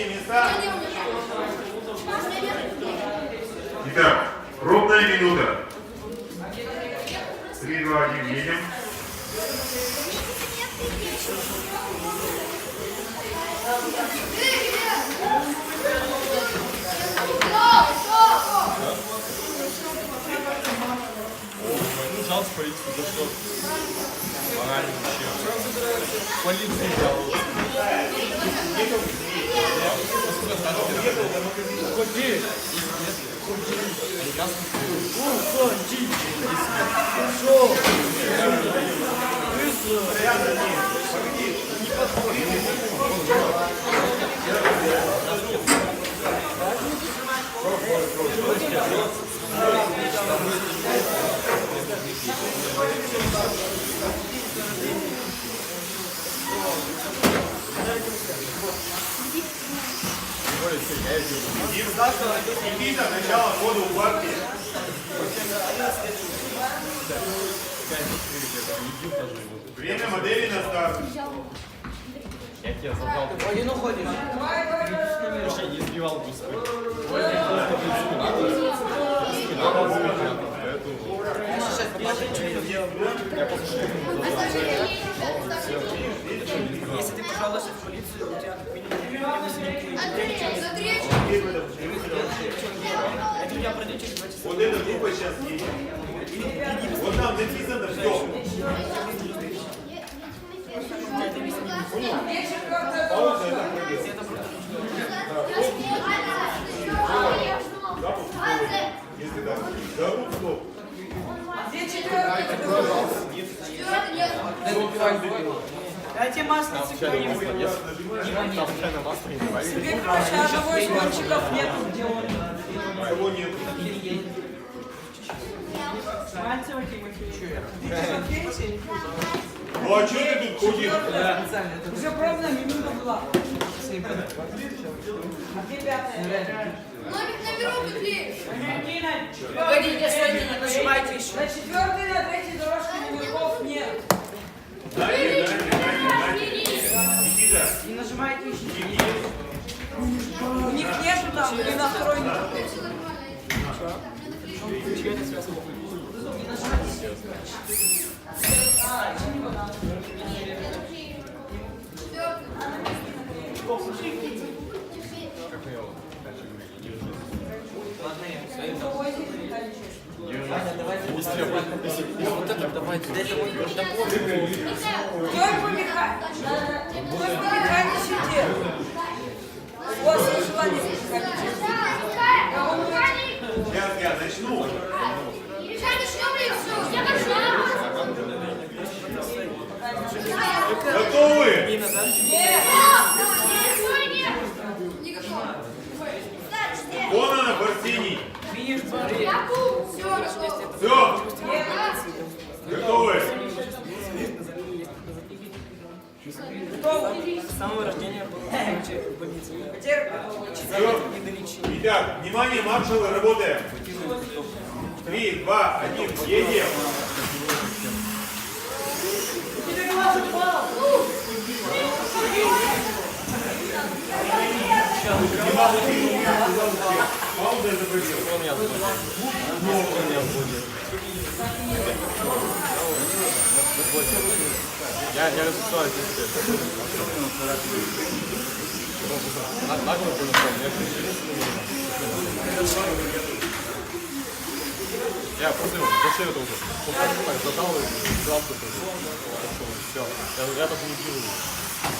рабочие места. Итак, ровная минута. 3, 2, 1, едем. Жалко полицию, за что? Морально вообще. Полицию жалко. Ходи! И встала Никита, начало хода у парки. Время модели на старт. Я тебя забрал. Один уходишь. Вообще не сбивал бы Если ты пожалуйста в полицию, у тебя как минимум это у тебя пройдет через 2 часа. Вот эта группа сейчас едет. Вот там написано все. Пауза это пройдет. Запуск стоп. Если да. Запуск стоп. Дайте маслицы кто-нибудь. Себе, короче, одного из гонщиков нет, где он. Кого нет? Мальцева Тимофея. Ну а что ты тут ходишь? Уже пробная минута была. А где пятая? Номер клеишь. Погодите, стойте, не нажимайте еще. На 4-й, на 3-й дорожке номерков нет. Никита. Не нажимайте еще. У них нету там, или на 2-й. Не нажимайте. Вот это давайте. Кто помехает? Кто помехает на щите? У вас есть желание помехать? Сейчас я начну. Готовы? Конана Барсини. Все. Готовы? С самого рождения был в больнице. Все. Итак, внимание, маршалы, работаем. 3, 2, 1, едем. Пауза это предел. Я разрешаю здесь. Нагло было, я просто зачем это уже? Он так задал и сказал, что все. Я так не делаю.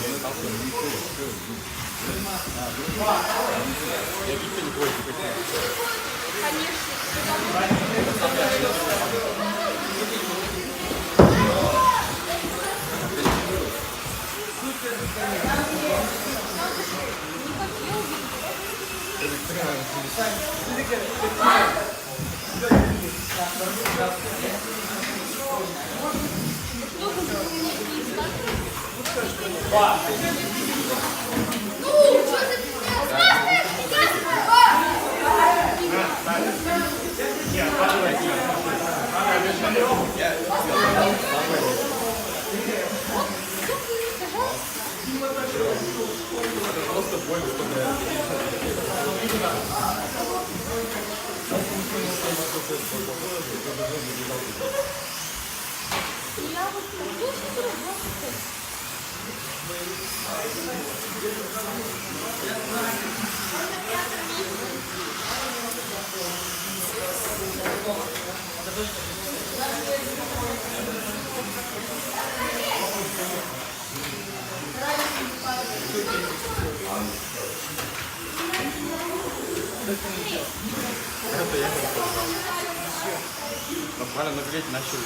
Я не знал, что не делаю. Я видите, не боюсь никаких. Просто больно, что мне... Я вот слушаю, Это я как сказал. Буквально нагреть начал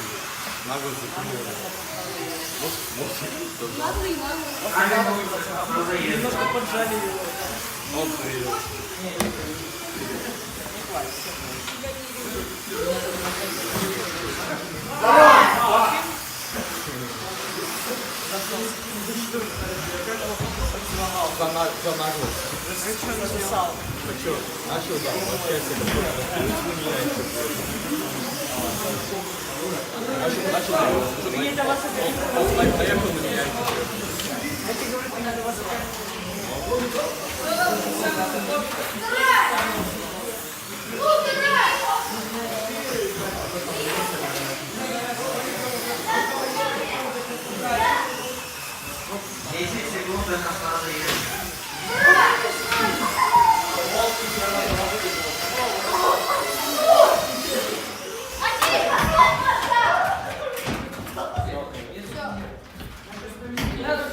нагло закинул. Немножко поджали его. Он приедет. За наглость. Начал, да, возвращается к начал, он наехал на меня.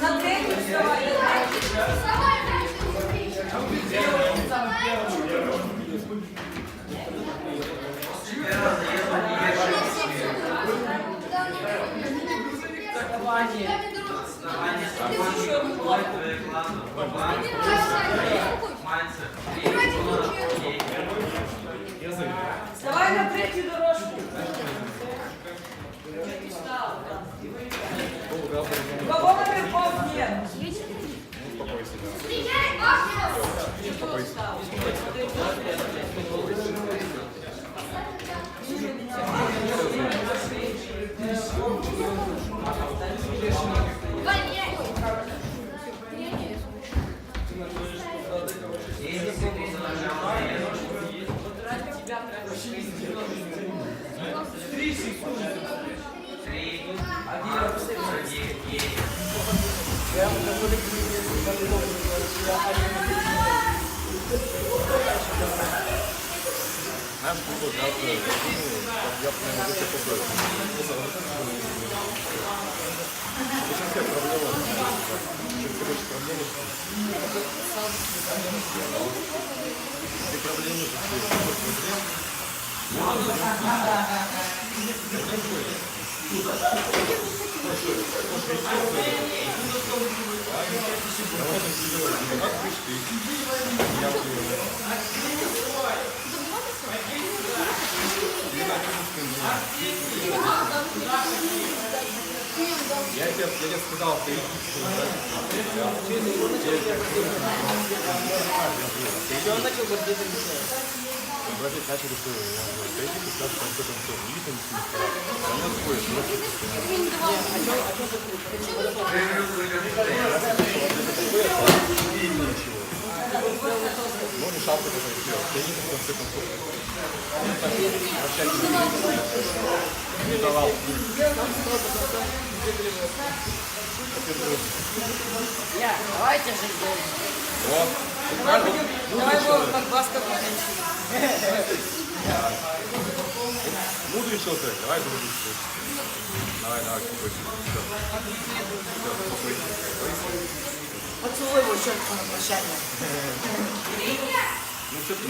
На третью вставай, Вставай на третью дорожку. Кого наверхов нет? Знаешь, Google завтра, я прямо за это побыл. Очень все проблемы. Короче, проблемы. Ты проблемы я тебе сказал, ты он начал гордиться говорить, начали что пойди и скажешь, что там все, не видно ничего. Он отходит, ну не шапка такая сделал, я не в конце концов. Не давал. Давайте же. Вот. Давай его как баска потанцуем. Мудрый человек, давай другой человек. Давай, спокойно. Все, спокойно. Поцелуй его щетку на прощание. Ну что ты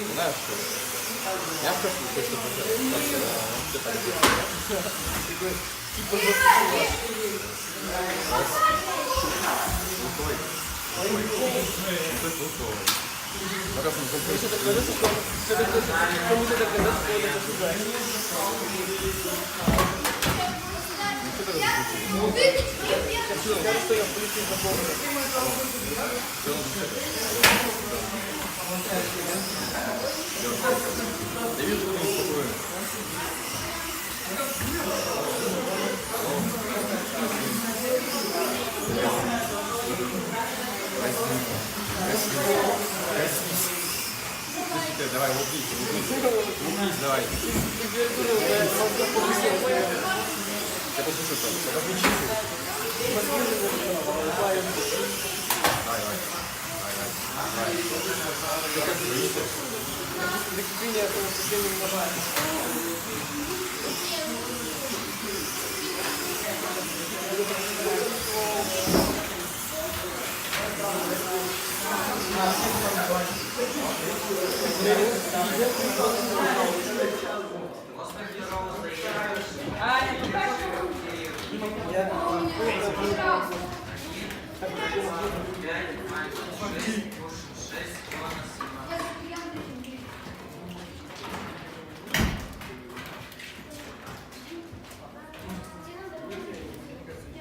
не знаешь, что я в кашу хочу я вижу, что ты спокоен. давай, лупнись, давай. Я послушаю, что? Только включи. Давай.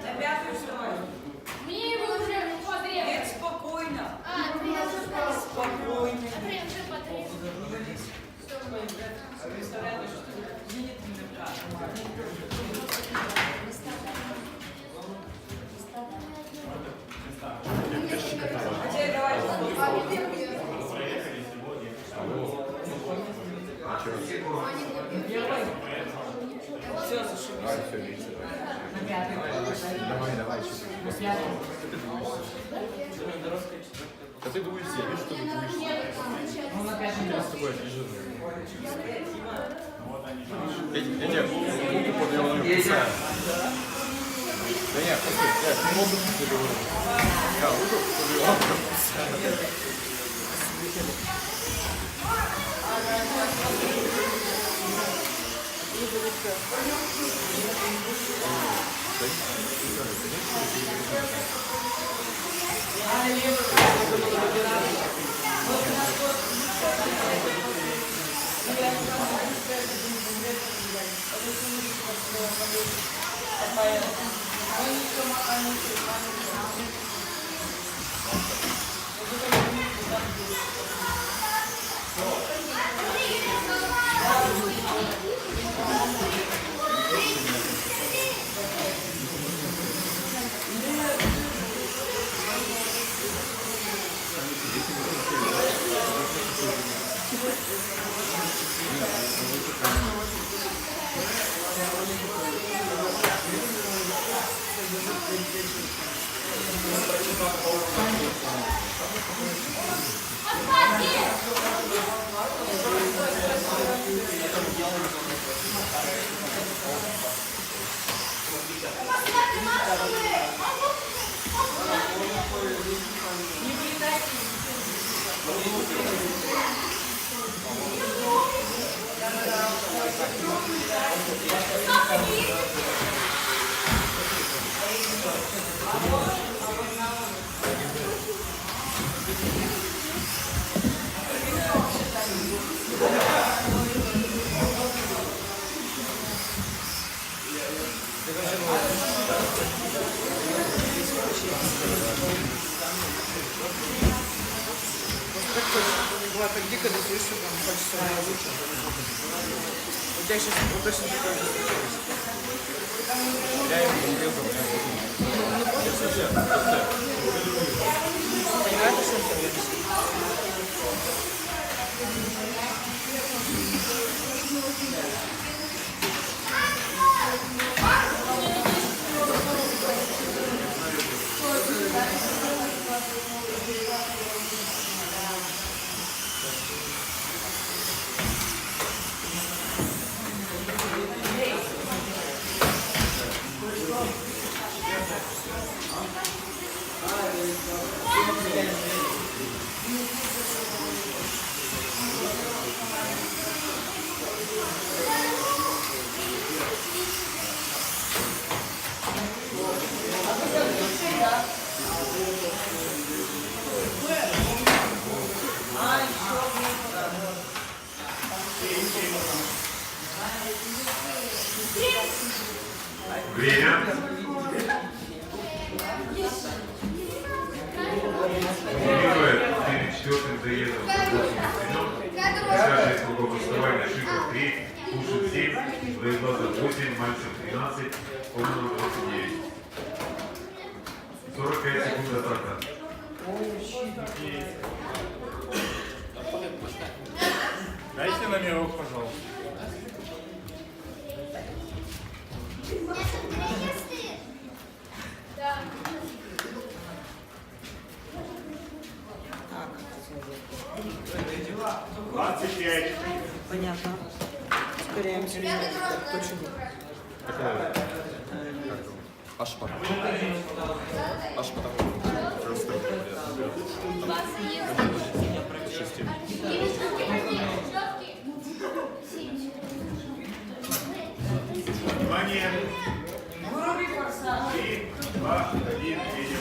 На пятую вставай. Мне его уже потребовали. Нет, спокойно. Спокойно. А теперь давай. Все, зашибись. Давай. Да ты дуешься, я вижу, что ты дуешься. Что такое, лежит. Петя, руку под его ноги кусаем. Да нет, постой, я не могу тебе говорить. Я руку под его ноги кусаем. Бывает так дико, да слышу, там хочется разучить. У тебя сейчас точно такое же случилось. Я ему говорил, что у меня Понимаешь, что это? Время. Мотивирует перед четвертым заездом в 8 минут. Каждый из кругов отставания Шиков 3, Кушин 7, Владислав 8, Мальцев 13, Кононов 29. 45 секунд атака. Дайте номерок, пожалуйста. Так, 25. понятно. Ускоряемся. Точно. Аж потом. Аж потом. Просто. Внимание. 3, 2, 1, едем.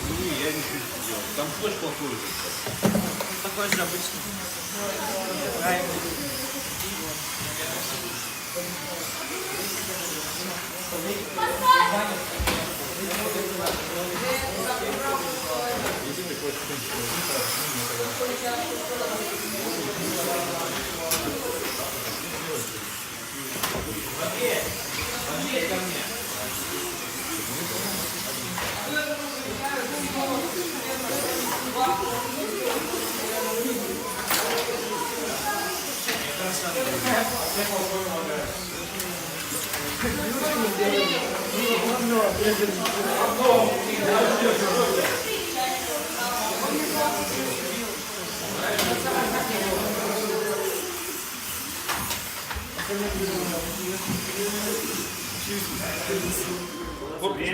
Не, я ничего не делал. Там флеш плохой уже. Такой же обычный. Правильно.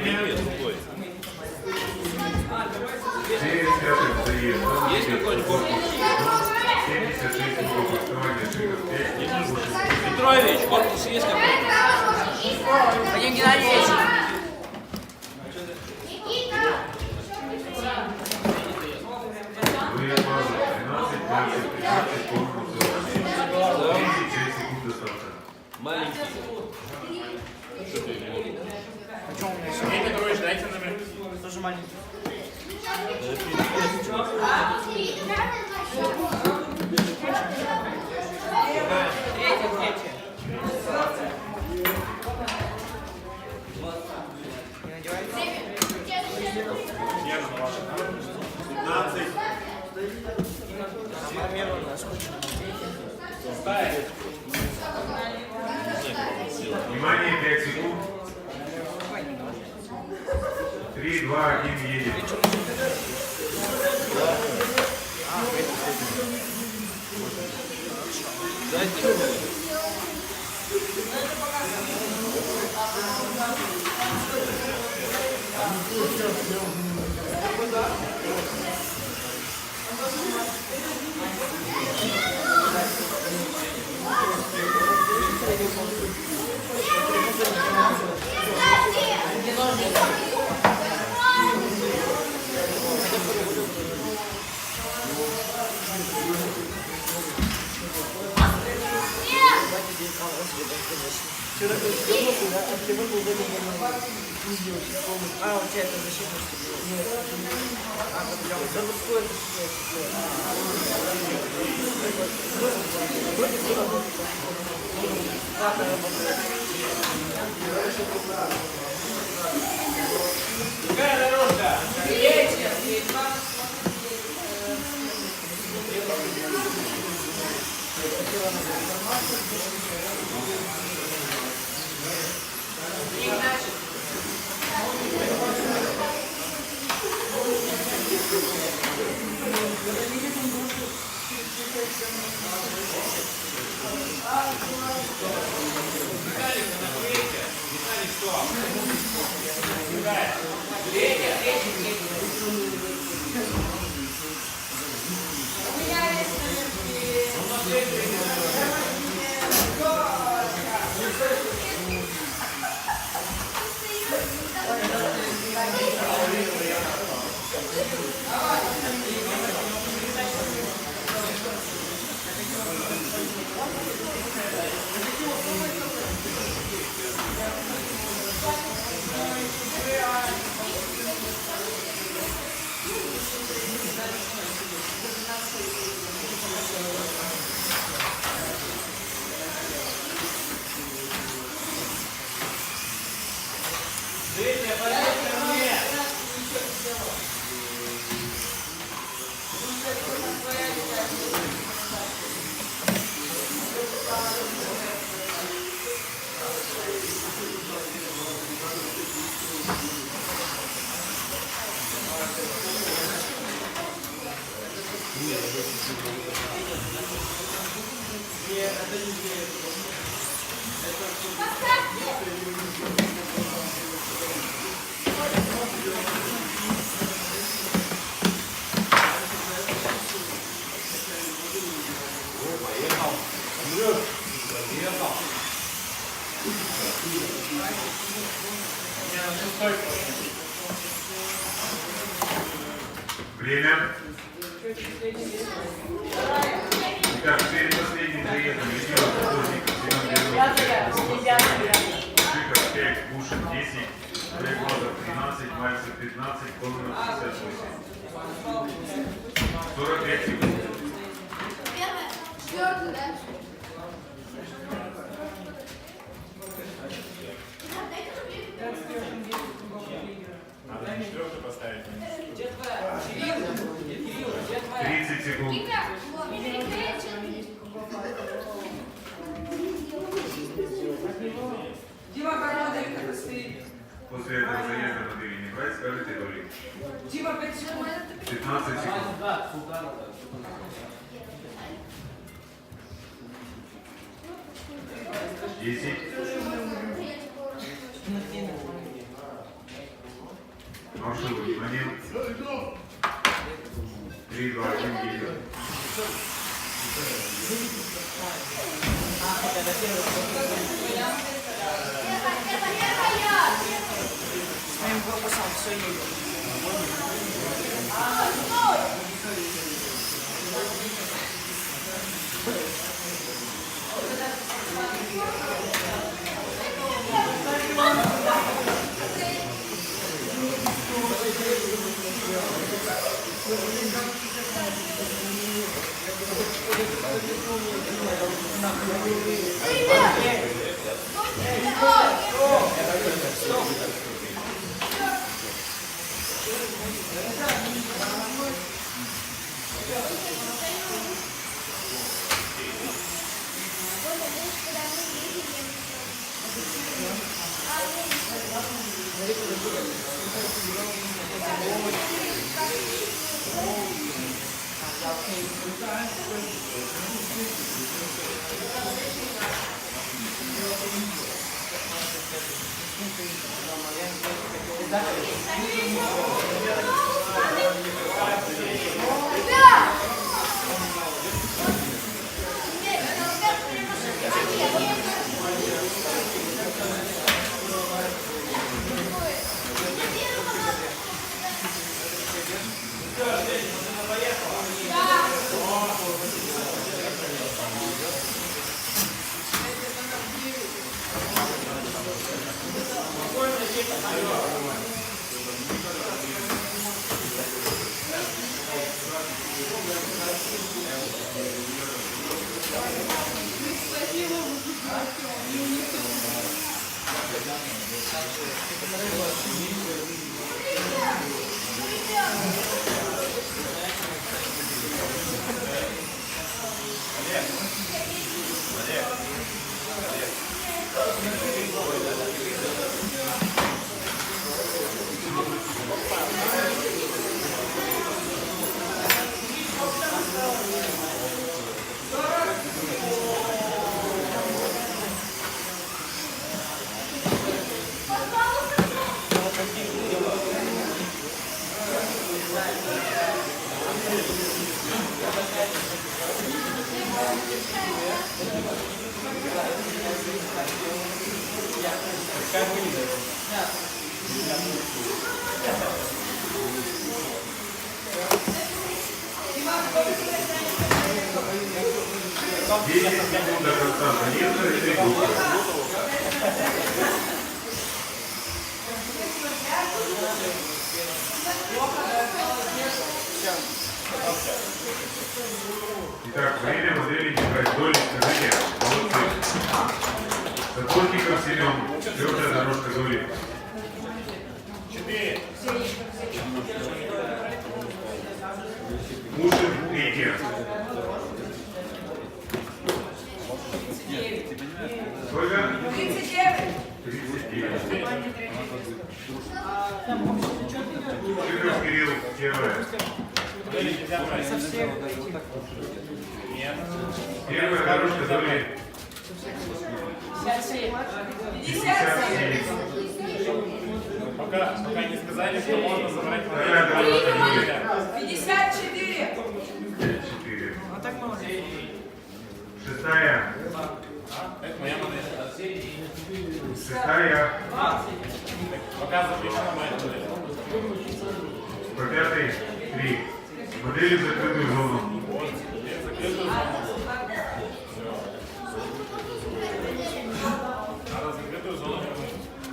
Время. другой. Перед пятым заездом. Есть какой-нибудь корпус? 76 кругов основания шагов 5. Петрович, корпус есть какой-то? Вадим Геннадьевич. Выезд базы 13, дальше 13, корпус 47. 36 секунд до старта. Маленький. Сергей Петрович, дайте номер. Тоже маленький. Третий. Не надевайте. Яна, ваша. 15. Нормировано, скучно. Внимание, 5 секунд. 3, 2, 1, едем. Дайте. А, у тебя это защитность. Нет. А, подъем. Да вот стоит Время. Итак, перед последним заездом лидирует художник Семен Белорусский. Шиков 5, Пушин 10, Глазов 13, Мальцев 15, Кононов 68. 45 секунд. Первое. Четвертое, да? Надо не четвертый поставить. 30 секунд. Дима, как это стоит? После этого заезда на двери не брать, скажите Толик. Дима, 5 секунд. 15 секунд. 10. Маршрут внимание. 3, 2, 1, едем. С моим корпусом все едет. 10 секунд до конца заезда и 3 группы. Итак, время модели набрать доли, скажите, молодцы. Сапожников Семен, твердая дорожка доли. 4. Мушин, третья. Сколько? 39. 39. Шиков Кирилл, первая. Нет. Первая дорожка доли. 57. 57. Пока не сказали, что можно забрать Вторая дорожка доли. 54. 4. А так мало. Шестая. Это моя модель. Шестая. Пока запрещена моя модель. По пятой. 3. Модели в закрытую зону. Надо закрытую зону.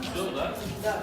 Все, да? Да.